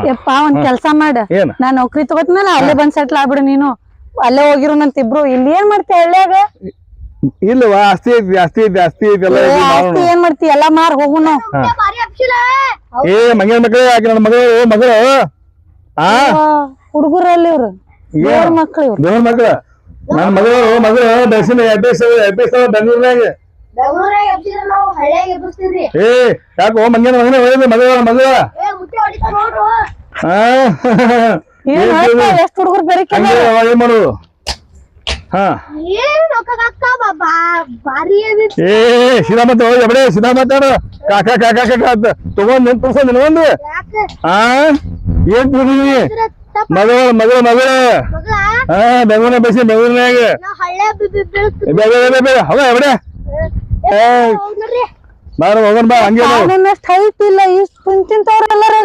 ಯಪ್ಪ ಒಂದ್ ಕೆಲ್ಸ ಮಾಡ ಏನ್ ನಾ ನೌಕರಿ ತಗೋತ್ನಲ್ಲ ಅಲ್ಲೇ ಬಂದ್ ಸೆಟ್ಲ್ ಆಗ್ಬಿಡು ನೀನು ಅಲ್ಲೇ ಹೋಗಿರು ನಂತ ಇಬ್ರು ಇಲ್ಲಿ ಏನ್ ಮಾಡ್ತಿ ಹಳ್ಳ್ಯಾಗ ಇಲ್ಲವಾ ಆಸ್ತಿ ಐತಿ ಆಸ್ತಿ ಐತಿ ಆಸ್ತಿ ಐತಿ ಎಲ್ಲ ಆಸ್ತಿ ಏನ್ ಮಾಡ್ತಿ ಎಲ್ಲಾ ಮಾರ್ ಹೋಗುನು ಏ ಮಂಗನ ಮಕ್ಕಳು ಆಕಿ ನನ್ನ ಮಗಳು ಹುಡುಗರಲ್ಲಿ ಇವ್ರು ದೇವ್ರ ಮಕ್ಳು ಇವ್ರು ದೇವ್ರ ಮಕ್ಕಳು ನನ್ನ ಮಗಳು ಬೆಳೆಸಿನ ಎಬ್ಬಿಸ ಬೆಂಗಳೂರಿನಾಗ ಏ ಯಾಕೋ ಮಂಗನ ಮಗನೇ ಒಯ್ದು ಮಗಳ ಎಷ್ಟ್ ಹುಡುಗರು ಬೆರಿಕೆ ಏನ್ ಮಾಡುದು ಏ ಸಿನಾ ಮಾತಾಡ ಎಬಡೆ ಸಿನಾ ಮಾತಾಡ ಕಾಕಾ ಕಾಕಾ ಕಾಕಾ ಅಂತ ತಗೊಂಡ್ ನೆನ್ ತೋರ್ಸ ನಿನಗೊಂದು ಏನ್ ತಿಳ್ದೀನಿ ಮಗಳು ಬೆಂಗಳೂರಿನ ಬಸಿ ಬೆಂಗಳೂರಿನಾಗ ಹೌದ ಎಬಡೆ ಬಾರ ಹೋಗೋಣ ಬಾ ಹಂಗೆ ಹೈಟ್ ಇಲ್ಲ ಇಷ್ಟ ಕುಂತಿಂತವ್ರೆಲ್ಲರೂ